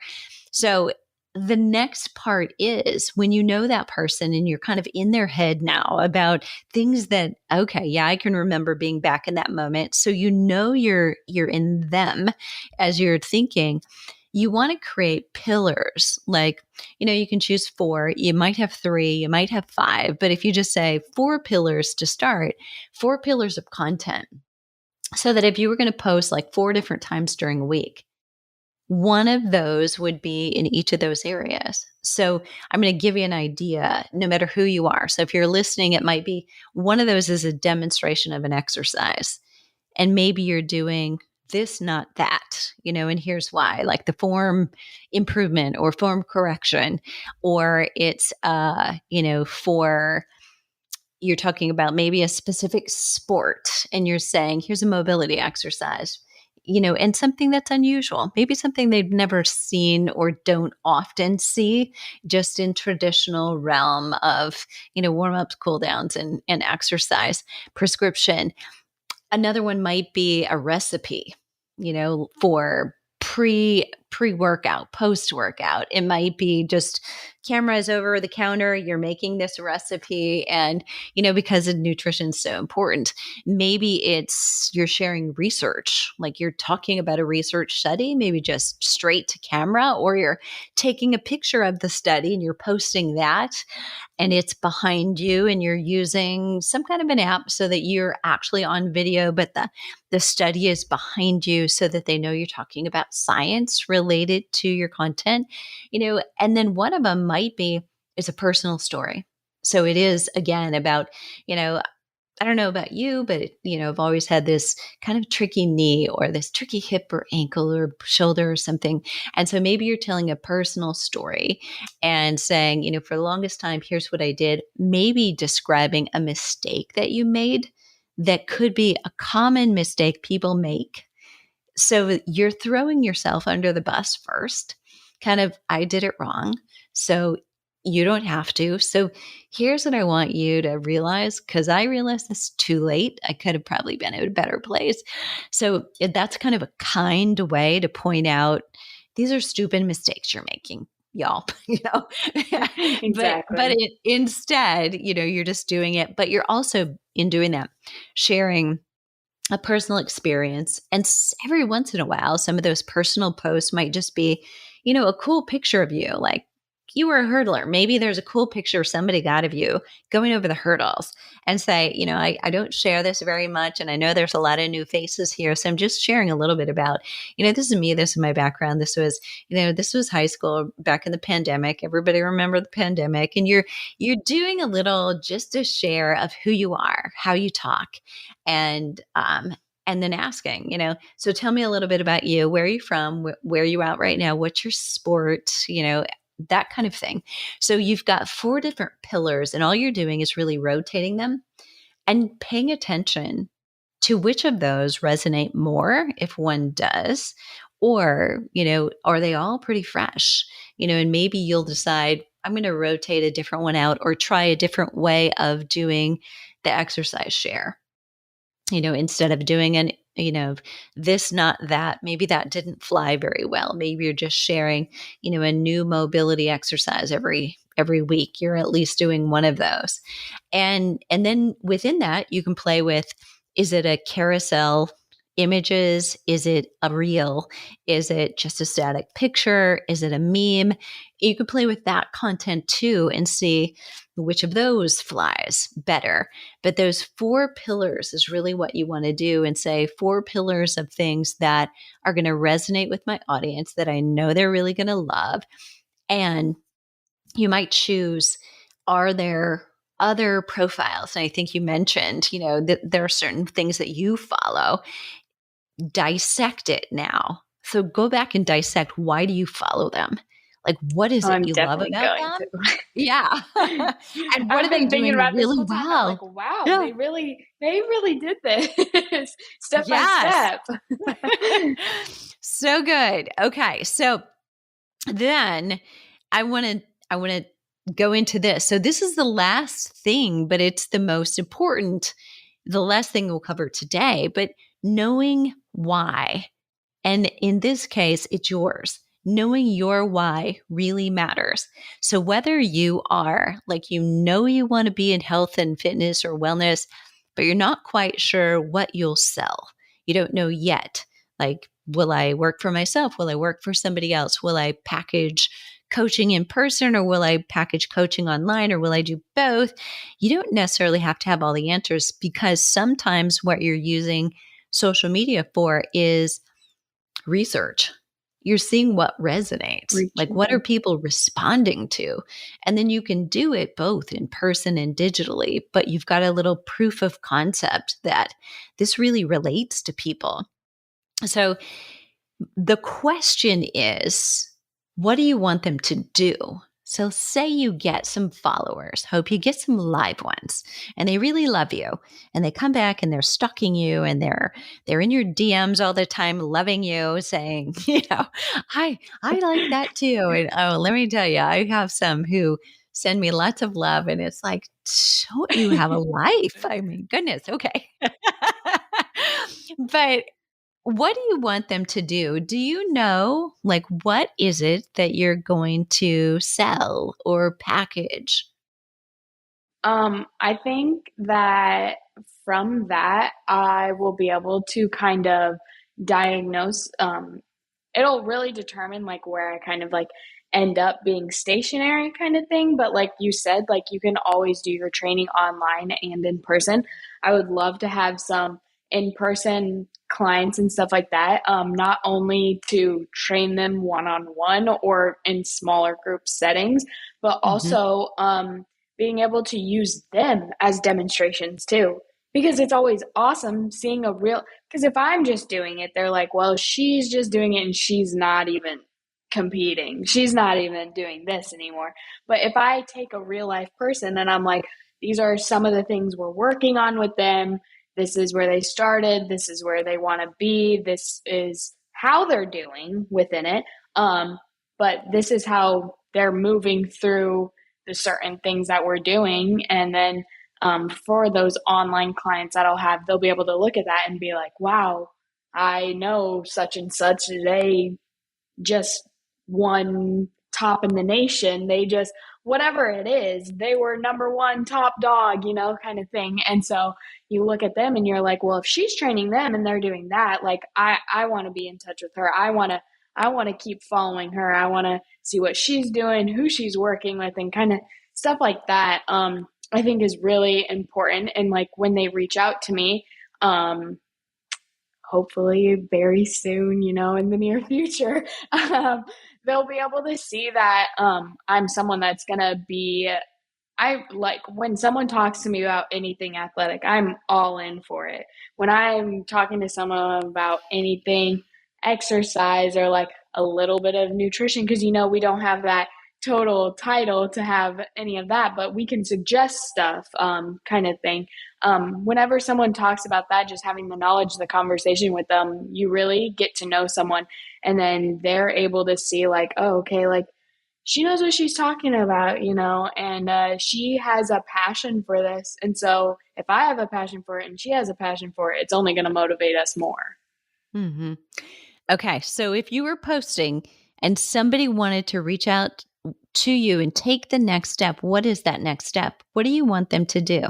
So the next part is when you know that person and you're kind of in their head now about things that, okay, yeah, I can remember being back in that moment. So you're in them as you're thinking. You want to create pillars. Like, you can choose 4. You might have 3, you might have 5, but if you just say 4 pillars to start, 4 pillars of content. So that if you were going to post like 4 different times during a week, one of those would be in each of those areas. So I'm going to give you an idea, no matter who you are. So if you're listening, it might be one of those is a demonstration of an exercise. And maybe you're doing this, not that, and here's why, like the form improvement or form correction, or it's, for you're talking about maybe a specific sport and you're saying, here's a mobility exercise, and something that's unusual, maybe something they've never seen or don't often see just in traditional realm of, warm ups, cool downs and exercise prescription. Another one might be a recipe, for pre-workout, post-workout. It might be just cameras over the counter, you're making this recipe and, because nutrition is so important. Maybe it's you're sharing research, like you're talking about a research study, maybe just straight to camera, or you're taking a picture of the study and you're posting that and it's behind you and you're using some kind of an app so that you're actually on video, but the study is behind you so that they know you're talking about science really related to your content, and then one of them might be it's a personal story. So it is again about, you know, I don't know about you, but I've always had this kind of tricky knee or this tricky hip or ankle or shoulder or something. And so maybe you're telling a personal story and saying, for the longest time, here's what I did, maybe describing a mistake that you made that could be a common mistake people make. So you're throwing yourself under the bus first, kind of, I did it wrong. So you don't have to. So here's what I want you to realize, because I realized this too late. I could have probably been at a better place. So that's kind of a kind way to point out these are stupid mistakes you're making, y'all. But Exactly. instead, you're just doing it, but you're also in doing that sharing a personal experience. And every once in a while, some of those personal posts might just be, a cool picture of you, like you were a hurdler. Maybe there's a cool picture somebody got of you going over the hurdles and say, I don't share this very much. And I know there's a lot of new faces here. So I'm just sharing a little bit about, this is me, this is my background. This was high school back in the pandemic. Everybody remember the pandemic. And you're doing a little just a share of who you are, how you talk, and then asking, so tell me a little bit about you. Where are you from? Where are you out right now? What's your sport? That kind of thing. So you've got 4 different pillars, and all you're doing is really rotating them and paying attention to which of those resonate more, if one does, or, are they all pretty fresh? And maybe you'll decide, I'm going to rotate a different one out or try a different way of doing the exercise share. Instead of doing this, not that, maybe that didn't fly very well. Maybe you're just sharing, a new mobility exercise every week. You're at least doing one of those. And then within that, you can play with, is it a carousel images? Is it a reel? Is it just a static picture? Is it a meme? You can play with that content too and see which of those flies better. But those 4 pillars is really what you want to do, and say 4 pillars of things that are going to resonate with my audience that I know they're really going to love. And you might choose, are there other profiles? And I think you mentioned, that there are certain things that you follow. Dissect it now. So go back and dissect, why do you follow them? Like, what is Oh, it I'm you love definitely about going them? to. Yeah. And what are I've they been thinking doing about this really whole time. I'm like, well? wow, Yeah. they really did this step by Yes. step. So good. Okay. So then I want to go into this. So this is the last thing, but it's the most important. The last thing we'll cover today, but knowing why. And in this case, it's yours. Knowing your why really matters. So whether you are like, you want to be in health and fitness or wellness, but you're not quite sure what you'll sell. You don't know yet. Like, will I work for myself? Will I work for somebody else? Will I package coaching in person, or will I package coaching online, or will I do both? You don't necessarily have to have all the answers, because sometimes what you're using social media for is research. You're seeing what resonates. Like, what are Reaching. people responding to? And then you can do it both in person and digitally, but you've got a little proof of concept that this really relates to people. So the question is, what do you want them to do? So say you get some followers, hope you get some live ones, and they really love you, and they come back and they're stalking you, and they're in your DMs all the time, loving you, saying, I like that too. And oh, let me tell you, I have some who send me lots of love, and it's like, don't you have a life? I mean, goodness, okay. But what do you want them to do? Do you know, like, what is it that you're going to sell or package? I think that from that, I will be able to kind of diagnose. It'll really determine like where I kind of like end up being stationary kind of thing. But like you said, like you can always do your training online and in person. I would love to have some in person clients and stuff like that, not only to train them one-on-one or in smaller group settings, but Mm-hmm. also being able to use them as demonstrations too. Because it's always awesome seeing a real, because if I'm just doing it, they're like, well, she's just doing it and she's not even competing. She's not even doing this anymore. But if I take a real life person and I'm like, these are some of the things we're working on with them. This is where they started. This is where they want to be. This is how they're doing within it. But this is how they're moving through the certain things that we're doing. And then for those online clients that I'll have, they'll be able to look at that and be like, wow, I know such and such. They just won top in the nation. They just, whatever it is, they were number one top dog, kind of thing. And so you look at them and you're like, well, if she's training them and they're doing that, like I want to be in touch with her. I want to keep following her. I want to see what she's doing, who she's working with, and kind of stuff like that. I think is really important. And like when they reach out to me, hopefully very soon, in the near future, they'll be able to see that I'm someone that's going to be, I like when someone talks to me about anything athletic, I'm all in for it. When I'm talking to someone about anything exercise or like a little bit of nutrition, because, we don't have that total title to have any of that, but we can suggest stuff, kind of thing. Whenever someone talks about that, just having the knowledge, the conversation with them, you really get to know someone, and then they're able to see like, oh, okay, like she knows what she's talking about, and she has a passion for this. And so if I have a passion for it and she has a passion for it, it's only going to motivate us more. Mm-hmm. Okay. So if you were posting and somebody wanted to reach out to you and take the next step, what is that next step? What do you want them to do?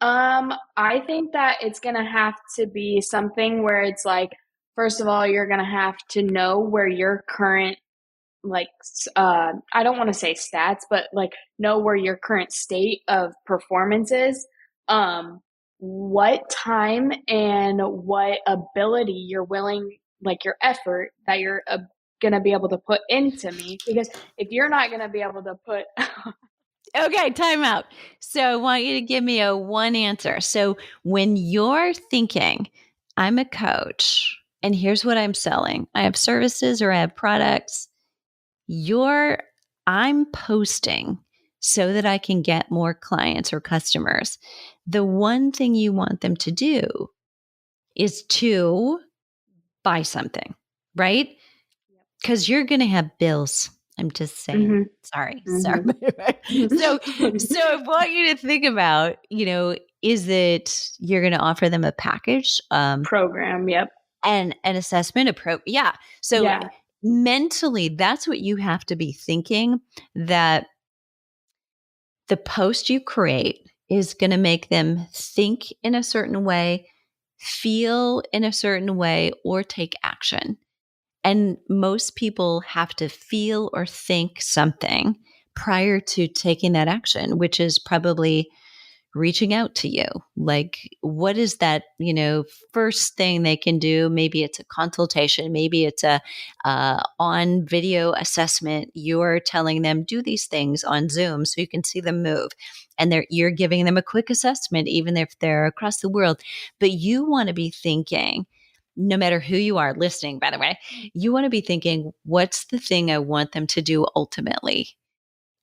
I think that it's going to have to be something where it's like, first of all, you're going to have to know where your current, like, I don't want to say stats, but like know where your current state of performance is, what time and what ability you're willing, like your effort that you're going to be able to put into me. Because if you're not going to be able to put, Okay, time out. So I want you to give me a one answer. So when you're thinking, I'm a coach and here's what I'm selling, I have services or I have products, you're, I'm posting so that I can get more clients or customers. The one thing you want them to do is to buy something, right? Because you're going to have bills. I'm just saying. mm-hmm, Sorry. so, so I want you to think about, is it you're going to offer them a package, program. Yep. and an assessment approach? Yeah. So Yeah. mentally, that's what you have to be thinking, that the post you create is going to make them think in a certain way, feel in a certain way, or take action. And most people have to feel or think something prior to taking that action, which is probably reaching out to you. Like, what is that, first thing they can do? Maybe it's a consultation. Maybe it's a on video assessment. You're telling them do these things on Zoom so you can see them move. And you're giving them a quick assessment, even if they're across the world. But you want to be thinking, no matter who you are listening, by the way, you want to be thinking, what's the thing I want them to do ultimately?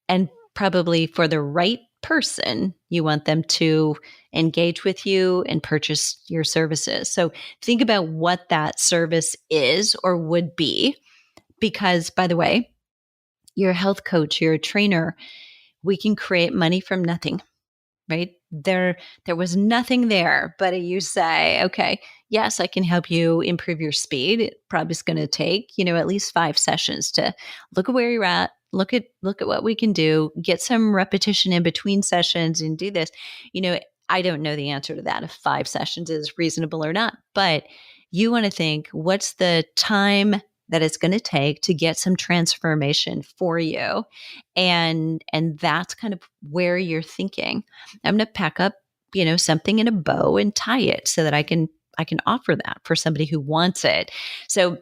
And probably for the right person, you want them to engage with you and purchase your services. So think about what that service is or would be. Because, by the way, you're a health coach, you're a trainer, we can create money from nothing, right? There was nothing there, but you say, okay, yes, I can help you improve your speed. It probably is going to take, at least 5 sessions to look at where you're at, look at what we can do, get some repetition in between sessions and do this. I don't know the answer to that, if 5 sessions is reasonable or not, but you want to think, what's the time that it's going to take to get some transformation for you? And that's kind of where you're thinking, I'm going to pack up, something in a bow and tie it so that I can I can offer that for somebody who wants it. So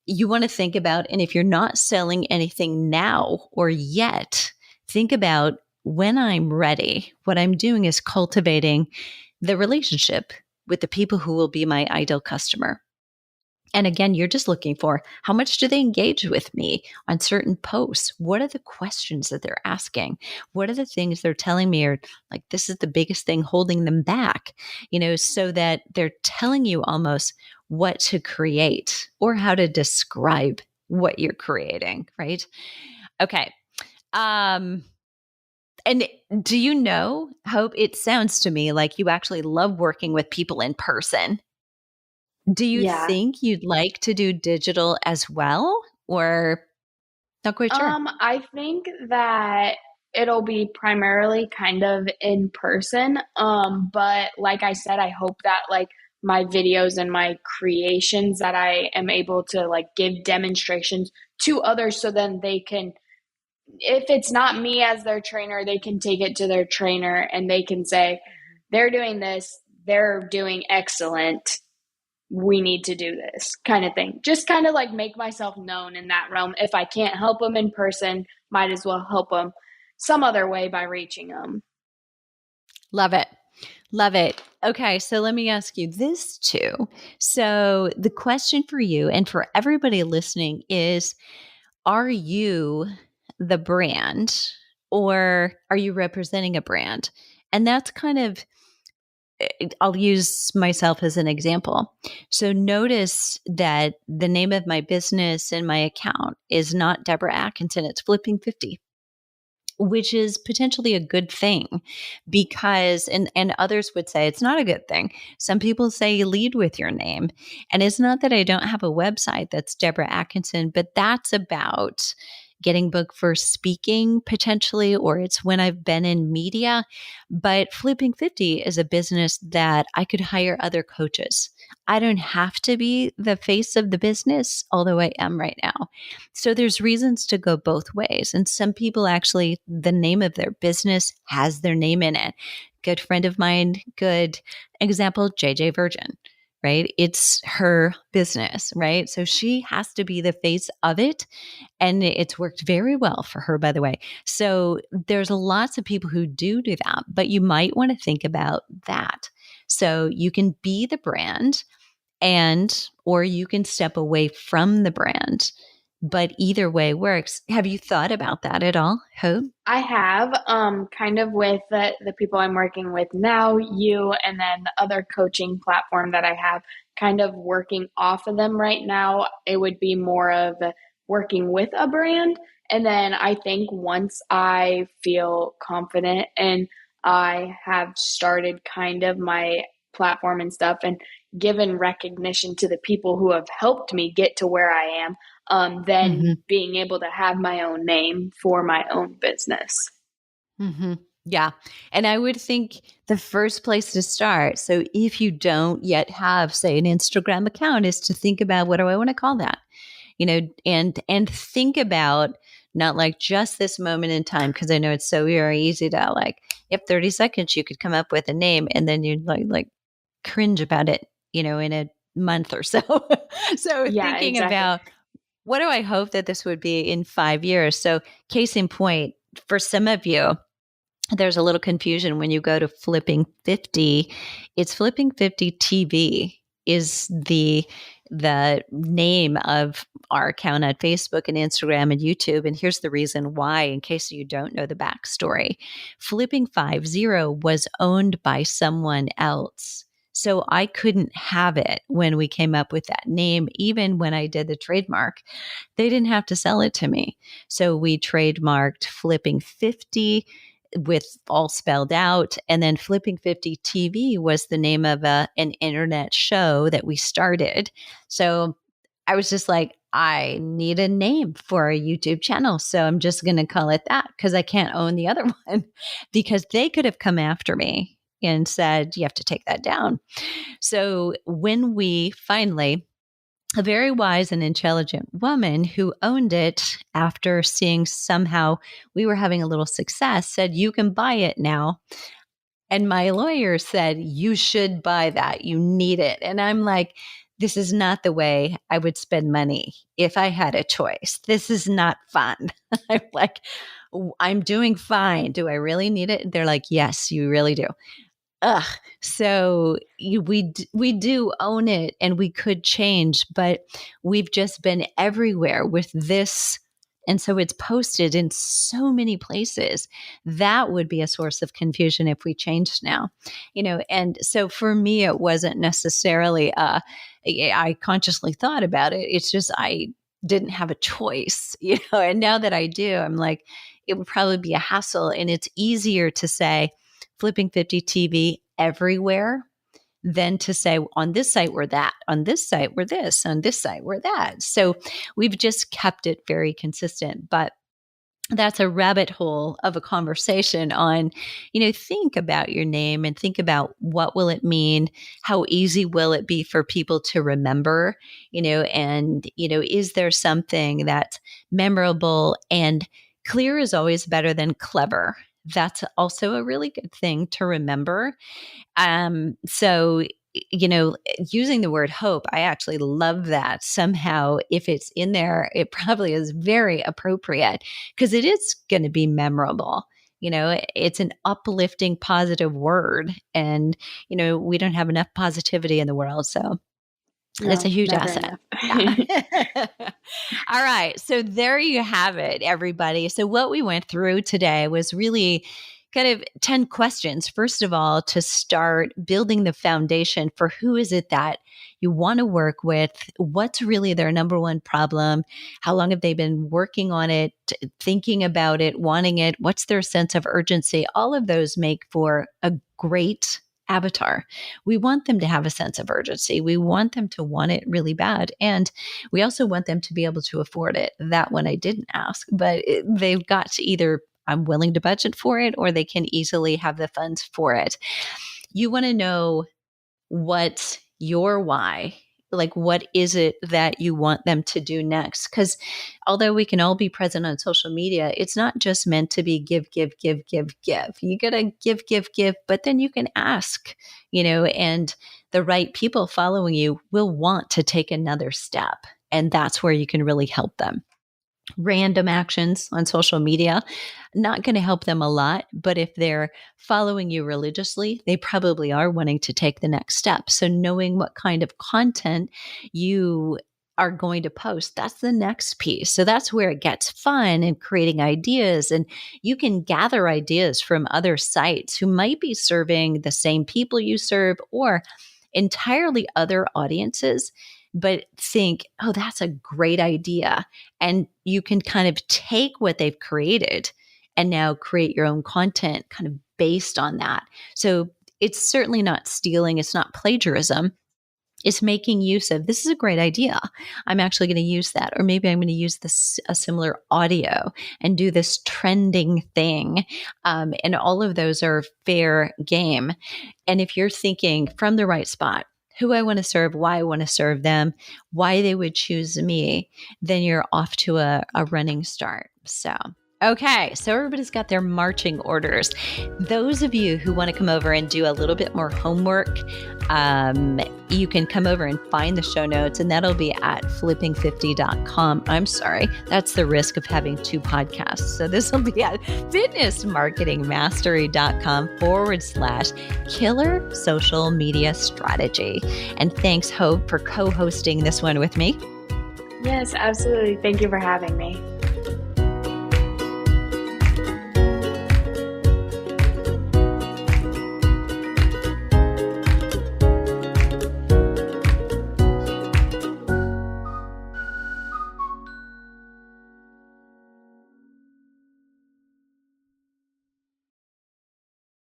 you want to think about, and if you're not selling anything now or yet, think about when I'm ready, what I'm doing is cultivating the relationship with the people who will be my ideal customer. And again, you're just looking for how much do they engage with me on certain posts? What are the questions that they're asking? What are the things they're telling me are like, this is the biggest thing holding them back, so that they're telling you almost what to create or how to describe what you're creating, right? Okay. Um, and do you know, Hope, it sounds to me like you actually love working with people in person. Do you Yeah. think you'd like to do digital as well, or not quite sure? I think that it'll be primarily kind of in person. But like I said, I hope that like my videos and my creations that I am able to like give demonstrations to others so then they can, if it's not me as their trainer, they can take it to their trainer and they can say, they're doing this, they're doing excellent, we need to do this kind of thing. Just kind of like make myself known in that realm. If I can't help them in person, might as well help them some other way by reaching them. Love it. Love it. Okay, so let me ask you this too. So, the question for you and for everybody listening is, are you the brand or are you representing a brand? And that's kind of, I'll use myself as an example. So notice that the name of my business and my account is not Deborah Atkinson, it's Flipping 50, which is potentially a good thing because and others would say it's not a good thing. Some people say lead with your name. And it's not that I don't have a website that's Deborah Atkinson, but that's about getting booked for speaking potentially, or it's when I've been in media. But Flipping 50 is a business that I could hire other coaches. I don't have to be the face of the business, although I am right now. So there's reasons to go both ways. And some people actually, the name of their business has their name in it. Good friend of mine, good example, JJ Virgin, right? It's her business, right? So she has to be the face of it. And it's worked very well for her, by the way. So there's lots of people who do that, but you might want to think about that. So you can be the brand and or you can step away from the brand, but either way works. Have you thought about that at all, Hope? I have kind of with the people I'm working with now, you, and then the other coaching platform that I have, kind of working off of them right now. It would be more of working with a brand. And then I think once I feel confident and I have started kind of my platform and stuff and given recognition to the people who have helped me get to where I am, Mm-hmm. then being able to have my own name for my own business. Mm-hmm. Yeah. And I would think the first place to start, so if you don't yet have, say, an Instagram account, is to think about what do I want to call that? And think about not like just this moment in time, because I know it's so very easy to like, yep, 30 seconds you could come up with a name and then you'd like cringe about it, in a month or so. So Yeah, thinking exactly. about what do I hope that this would be in 5 years? So case in point, for some of you, there's a little confusion when you go to Flipping 50. It's Flipping 50 TV is the name of our account on Facebook and Instagram and YouTube. And here's the reason why, in case you don't know the backstory. Flipping 50 was owned by someone else. So I couldn't have it when we came up with that name. Even when I did the trademark, they didn't have to sell it to me. So we trademarked Flipping 50 with all spelled out. And then Flipping 50 TV was the name of an internet show that we started. So I was just like, I need a name for a YouTube channel. So I'm just going to call it that because I can't own the other one because they could have come after me and said, you have to take that down. So when we finally, a very wise and intelligent woman who owned it after seeing somehow we were having a little success said, you can buy it now. And my lawyer said, you should buy that. You need it. And I'm like, this is not the way I would spend money if I had a choice. This is not fun. I'm like, I'm doing fine. Do I really need it? They're like, yes, you really do. Ugh. So we do own it and we could change, but we've just been everywhere with this. And so it's posted in so many places. That would be a source of confusion if we changed now, And so for me, it wasn't necessarily, I consciously thought about it. It's just, I didn't have a choice, and now that I do, I'm like, it would probably be a hassle. And it's easier to say, Flipping 50 TV everywhere than to say on this site we're that, on this site we're this, on this site we're that. So we've just kept it very consistent. But that's a rabbit hole of a conversation on, think about your name and think about what will it mean? How easy will it be for people to remember? Is there something that's memorable? And clear is always better than clever. That's also a really good thing to remember. So, using the word hope, I actually love that. Somehow, if it's in there, it probably is very appropriate because it is going to be memorable. It's an uplifting, positive word. And, we don't have enough positivity in the world. So that's a huge asset. Yeah. All right. So there you have it, everybody. So what we went through today was really kind of 10 questions. First of all, to start building the foundation for who is it that you want to work with? What's really their number one problem? How long have they been working on it, thinking about it, wanting it? What's their sense of urgency? All of those make for a great avatar. We want them to have a sense of urgency. We want them to want it really bad. And we also want them to be able to afford it. That one I didn't ask, but they've got to either I'm willing to budget for it or they can easily have the funds for it. You want to know what your why, like what is it that you want them to do next? Because although we can all be present on social media, it's not just meant to be give, give, give, give, give. You got to give, give, give, but then you can ask, and the right people following you will want to take another step. And that's where you can really help them. Random actions on social media, not going to help them a lot. But if they're following you religiously, they probably are wanting to take the next step. So knowing what kind of content you are going to post, that's the next piece. So that's where it gets fun and creating ideas. And you can gather ideas from other sites who might be serving the same people you serve or entirely other audiences, but think, oh, that's a great idea. And you can kind of take what they've created and now create your own content kind of based on that. So it's certainly not stealing. It's not plagiarism. It's making use of, this is a great idea. I'm actually going to use that. Or maybe I'm going to use a similar audio and do this trending thing. And all of those are fair game. And if you're thinking from the right spot, who I want to serve, why I want to serve them, why they would choose me, then you're off to a running start. So, okay. So everybody's got their marching orders. Those of you who want to come over and do a little bit more homework, you can come over and find the show notes, and that'll be at flipping50.com. I'm sorry. That's the risk of having two podcasts. So this will be at fitnessmarketingmastery.com/killer social media strategy. And thanks, Hope, for co-hosting this one with me. Yes, absolutely. Thank you for having me.